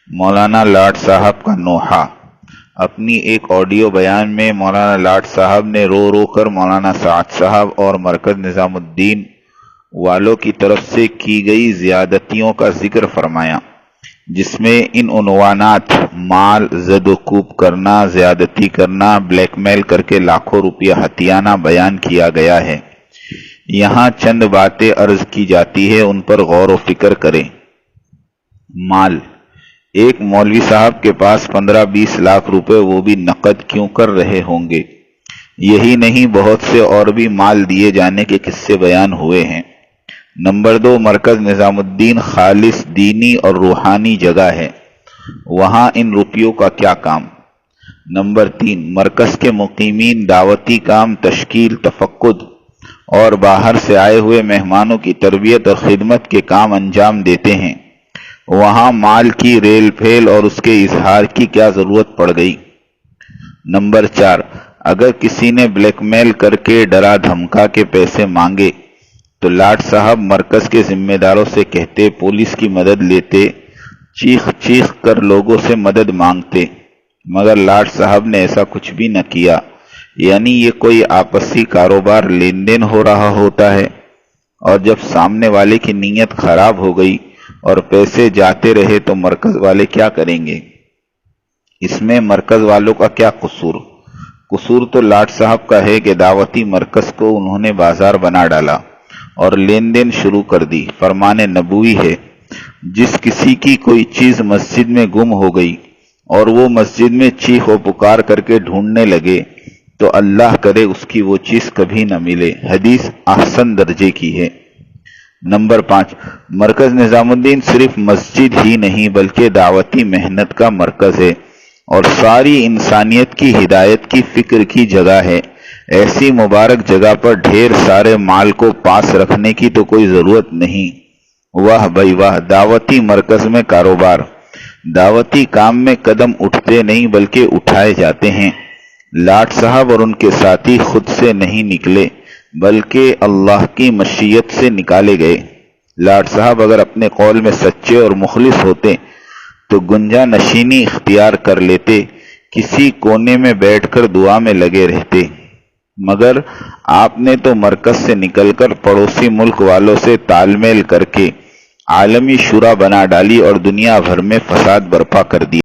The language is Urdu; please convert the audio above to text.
مولانا لاٹ صاحب کا نوحہ۔ اپنی ایک آڈیو بیان میں مولانا لاٹ صاحب نے رو رو کر مولانا سعد صاحب اور مرکز نظام الدین والوں کی طرف سے کی گئی زیادتیوں کا ذکر فرمایا، جس میں ان عنوانات مال زد و کوب کرنا، زیادتی کرنا، بلیک میل کر کے لاکھوں روپیہ ہتھیانا بیان کیا گیا ہے۔ یہاں چند باتیں عرض کی جاتی ہے، ان پر غور و فکر کریں۔ مال، ایک مولوی صاحب کے پاس 15-20 لاکھ روپے، وہ بھی نقد کیوں کر رہے ہوں گے؟ یہی نہیں، بہت سے اور بھی مال دیے جانے کے قصے بیان ہوئے ہیں۔ نمبر 2، مرکز نظام الدین خالص دینی اور روحانی جگہ ہے، وہاں ان روپیوں کا کیا کام؟ نمبر 3، مرکز کے مقیمین دعوتی کام، تشکیل، تفقد اور باہر سے آئے ہوئے مہمانوں کی تربیت اور خدمت کے کام انجام دیتے ہیں، وہاں مال کی ریل پھیل اور اس کے اظہار کی کیا ضرورت پڑ گئی؟ نمبر 4، اگر کسی نے بلیک میل کر کے ڈرا دھمکا کے پیسے مانگے تو لاٹ صاحب مرکز کے ذمہ داروں سے کہتے، پولیس کی مدد لیتے، چیخ چیخ کر لوگوں سے مدد مانگتے، مگر لاٹ صاحب نے ایسا کچھ بھی نہ کیا۔ یعنی یہ کوئی آپسی کاروبار لین دین ہو رہا ہوتا ہے، اور جب سامنے والے کی نیت خراب ہو گئی اور پیسے جاتے رہے تو مرکز والے کیا کریں گے؟ اس میں مرکز والوں کا کیا قصور؟ قصور تو لاٹ صاحب کا ہے کہ دعوتی مرکز کو انہوں نے بازار بنا ڈالا اور لین دین شروع کر دی۔ فرمان نبوی ہے، جس کسی کی کوئی چیز مسجد میں گم ہو گئی اور وہ مسجد میں چیخ و پکار کر کے ڈھونڈنے لگے تو اللہ کرے اس کی وہ چیز کبھی نہ ملے۔ حدیث احسن درجے کی ہے۔ نمبر 5، مرکز نظام الدین صرف مسجد ہی نہیں بلکہ دعوتی محنت کا مرکز ہے اور ساری انسانیت کی ہدایت کی فکر کی جگہ ہے۔ ایسی مبارک جگہ پر ڈھیر سارے مال کو پاس رکھنے کی تو کوئی ضرورت نہیں۔ واہ بھائی واہ، دعوتی مرکز میں کاروبار، دعوتی کام میں قدم اٹھتے نہیں بلکہ اٹھائے جاتے ہیں۔ لاٹ صاحب اور ان کے ساتھی خود سے نہیں نکلے بلکہ اللہ کی مشیت سے نکالے گئے۔ لاٹ صاحب اگر اپنے قول میں سچے اور مخلص ہوتے تو گنجا نشینی اختیار کر لیتے، کسی کونے میں بیٹھ کر دعا میں لگے رہتے، مگر آپ نے تو مرکز سے نکل کر پڑوسی ملک والوں سے تال میل کر کے عالمی شورا بنا ڈالی اور دنیا بھر میں فساد برپا کر دیا۔